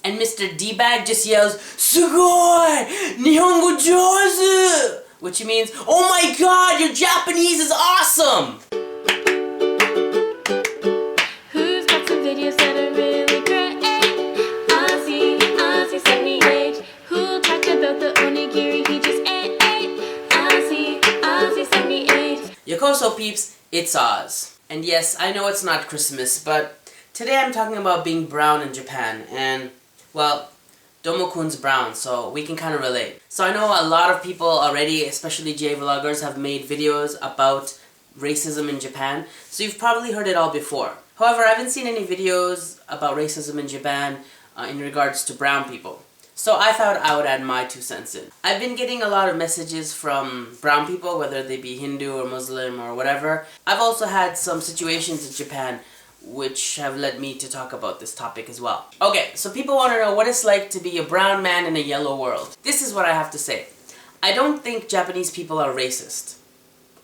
And Mr. D-Bag just yells, "Sugoi! Nihongo jozu!" Which means, "Oh my god, your Japanese is awesome!" Who's got some videos that are really great? Ozzy 78. Who'll talk about the onigiri he just ate? Ozzy 78. Yokoso peeps, it's Oz. And yes, I know it's not Christmas, but today I'm talking about being brown in Japan, and, well, Domo-kun's brown, so we can kind of relate. So I know a lot of people already, especially J-vloggers, have made videos about racism in Japan, so you've probably heard it all before. However, I haven't seen any videos about racism in Japan in regards to brown people. So I thought I would add my 2 cents in. I've been getting a lot of messages from brown people, whether they be Hindu or Muslim or whatever. I've also had some situations in Japan which have led me to talk about this topic as well. Okay, so people want to know what it's like to be a brown man in a yellow world. This is what I have to say. I don't think Japanese people are racist.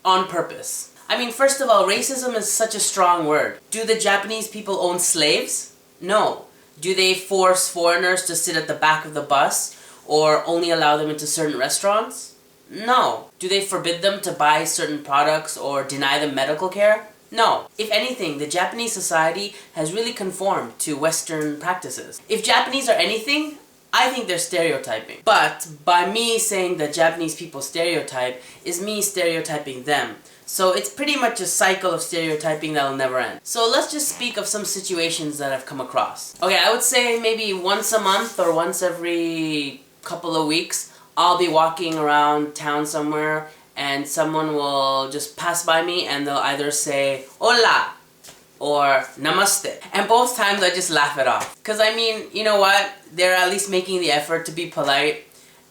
On purpose. I mean, first of all, racism is such a strong word. Do the Japanese people own slaves? No. Do they force foreigners to sit at the back of the bus or only allow them into certain restaurants? No. Do they forbid them to buy certain products or deny them medical care? No. If anything, the Japanese society has really conformed to Western practices. If Japanese are anything, I think they're stereotyping. But by me saying that Japanese people stereotype is me stereotyping them. So it's pretty much a cycle of stereotyping that'll never end. So let's just speak of some situations that I've come across. Okay, I would say maybe once a month or once every couple of weeks, I'll be walking around town somewhere and someone will just pass by me and they'll either say "Hola" or "Namaste." And both times I just laugh it off. Because I mean, you know what? They're at least making the effort to be polite.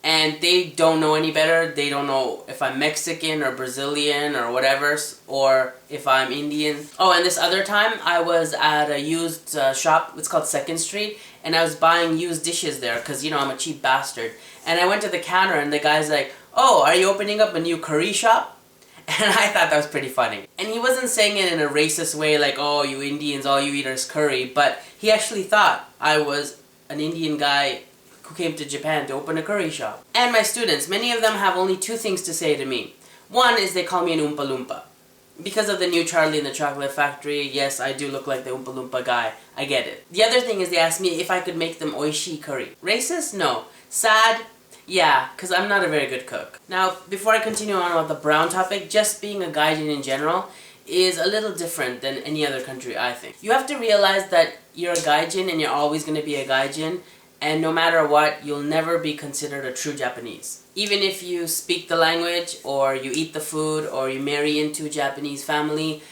And they don't know any better. They don't know if I'm Mexican or Brazilian or whatever, or if I'm Indian. Oh, and this other time, I was at a used shop, it's called 2nd Street, and I was buying used dishes there, because, you know, I'm a cheap bastard. And I went to the counter, and the guy's like, "Oh, are you opening up a new curry shop?" And I thought that was pretty funny. And he wasn't saying it in a racist way, like, "Oh, you Indians, all you eat is curry," but he actually thought I was an Indian guy who came to Japan to open a curry shop. And my students, many of them have only 2 things to say to me. One is they call me an Oompa Loompa. Because of the new Charlie and the Chocolate Factory, yes, I do look like the Oompa Loompa guy. I get it. The other thing is they ask me if I could make them oishi curry. Racist? No. Sad? Yeah, because I'm not a very good cook. Now, before I continue on about the brown topic, just being a gaijin in general is a little different than any other country, I think. You have to realize that you're a gaijin and you're always going to be a gaijin. And no matter what, you'll never be considered a true Japanese. Even if you speak the language, or you eat the food, or you marry into a Japanese family,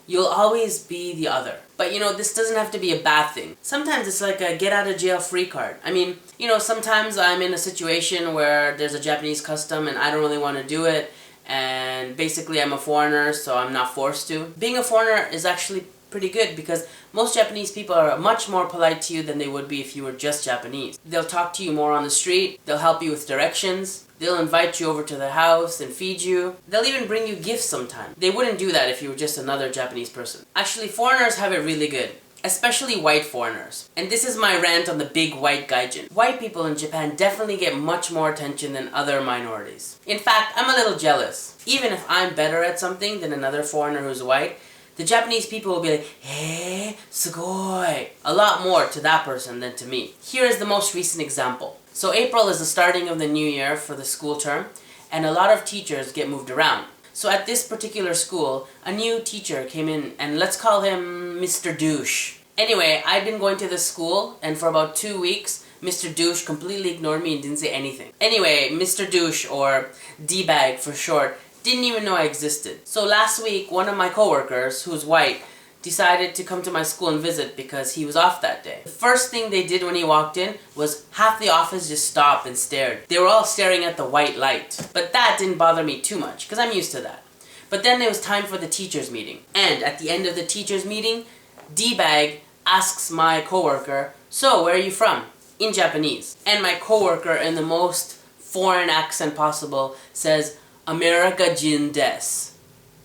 you'll always be the other. But you know, this doesn't have to be a bad thing. Sometimes it's like a get out of jail free card. I mean, you know, sometimes I'm in a situation where there's a Japanese custom and I don't really want to do it. And basically I'm a foreigner, so I'm not forced to. Being a foreigner is actually pretty good because most Japanese people are much more polite to you than they would be if you were just Japanese. They'll talk to you more on the street, they'll help you with directions, they'll invite you over to their house and feed you. They'll even bring you gifts sometimes. They wouldn't do that if you were just another Japanese person. Actually, foreigners have it really good. Especially white foreigners. And this is my rant on the big white gaijin. White people in Japan definitely get much more attention than other minorities. In fact, I'm a little jealous. Even if I'm better at something than another foreigner who's white, the Japanese people will be like, "Hey, sugoi!" A lot more to that person than to me. Here is the most recent example. So April is the starting of the new year for the school term, and a lot of teachers get moved around. So at this particular school, a new teacher came in, and let's call him Mr. Douche. Anyway, I'd been going to this school, and for about 2 weeks, Mr. Douche completely ignored me and didn't say anything. Anyway, Mr. Douche, or D-Bag for short, didn't even know I existed. So last week, one of my coworkers, who's white, decided to come to my school and visit because he was off that day. The first thing they did when he walked in was half the office just stopped and stared. They were all staring at the white light. But that didn't bother me too much because I'm used to that. But then it was time for the teachers' meeting. And at the end of the teachers' meeting, D-Bag asks my coworker, "So, where are you from?" in Japanese. And my coworker, in the most foreign accent possible, says, "America Jin des,"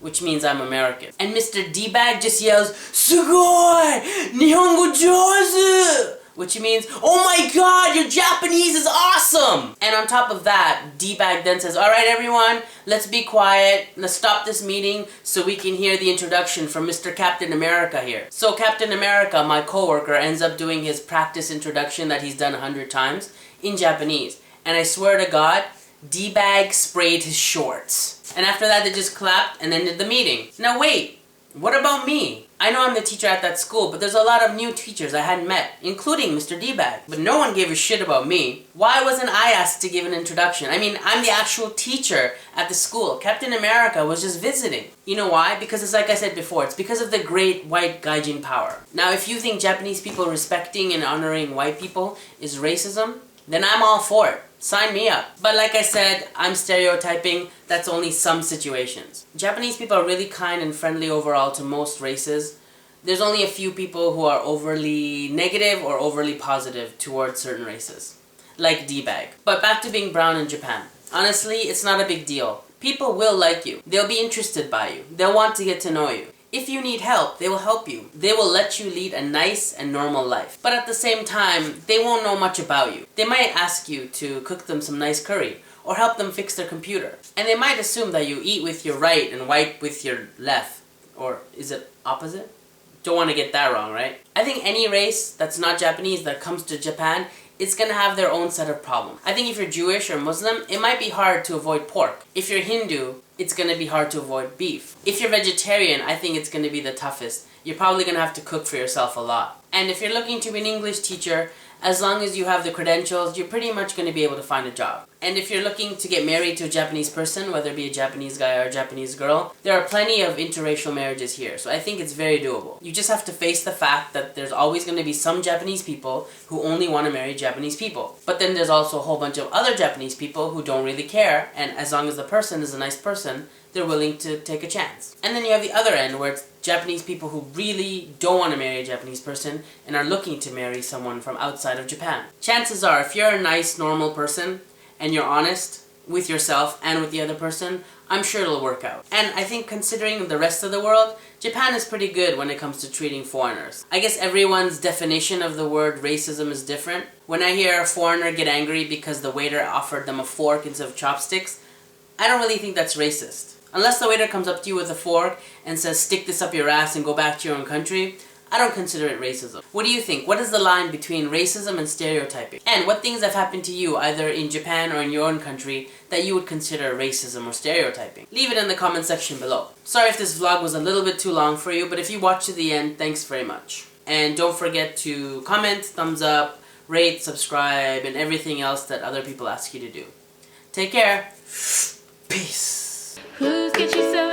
which means I'm American. And Mr. D-Bag just yells, "Sugoi! Nihongo jozu!" which means, oh my god, your Japanese is awesome! And on top of that, D-bag then says, alright everyone, let's be quiet, let's stop this meeting so we can hear the introduction from Mr. Captain America here. So Captain America, my coworker, ends up doing his practice introduction that he's done 100 times in Japanese. And I swear to God, D-bag sprayed his shorts. And after that, they just clapped and ended the meeting. Now wait, what about me? I know I'm the teacher at that school, but there's a lot of new teachers I hadn't met, including Mr. D-bag. But no one gave a shit about me. Why wasn't I asked to give an introduction? I mean, I'm the actual teacher at the school. Captain America was just visiting. You know why? Because it's like I said before, it's because of the great white gaijin power. Now, if you think Japanese people respecting and honoring white people is racism, then I'm all for it. Sign me up. But like I said, I'm stereotyping. That's only some situations. Japanese people are really kind and friendly overall to most races. There's only a few people who are overly negative or overly positive towards certain races. Like D-bag. But back to being brown in Japan. Honestly, it's not a big deal. People will like you. They'll be interested by you. They'll want to get to know you. If you need help, they will help you. They will let you lead a nice and normal life. But at the same time, they won't know much about you. They might ask you to cook them some nice curry, or help them fix their computer. And they might assume that you eat with your right and wipe with your left. Or is it opposite? Don't want to get that wrong, right? I think any race that's not Japanese that comes to Japan, it's gonna have their own set of problems. I think if you're Jewish or Muslim, it might be hard to avoid pork. If you're Hindu, it's gonna be hard to avoid beef. If you're vegetarian, I think it's gonna be the toughest. You're probably gonna have to cook for yourself a lot. And if you're looking to be an English teacher, as long as you have the credentials, you're pretty much gonna be able to find a job. And if you're looking to get married to a Japanese person, whether it be a Japanese guy or a Japanese girl, there are plenty of interracial marriages here, so I think it's very doable. You just have to face the fact that there's always going to be some Japanese people who only want to marry Japanese people. But then there's also a whole bunch of other Japanese people who don't really care, and as long as the person is a nice person, they're willing to take a chance. And then you have the other end, where it's Japanese people who really don't want to marry a Japanese person and are looking to marry someone from outside of Japan. Chances are, if you're a nice, normal person, and you're honest with yourself and with the other person, I'm sure it'll work out. And I think considering the rest of the world, Japan is pretty good when it comes to treating foreigners. I guess everyone's definition of the word racism is different. When I hear a foreigner get angry because the waiter offered them a fork instead of chopsticks, I don't really think that's racist. Unless the waiter comes up to you with a fork and says, stick this up your ass and go back to your own country, I don't consider it racism. What do you think? What is the line between racism and stereotyping? And what things have happened to you, either in Japan or in your own country, that you would consider racism or stereotyping? Leave it in the comment section below. Sorry if this vlog was a little bit too long for you, but if you watched to the end, thanks very much. And don't forget to comment, thumbs up, rate, subscribe, and everything else that other people ask you to do. Take care. Peace. Who's get you so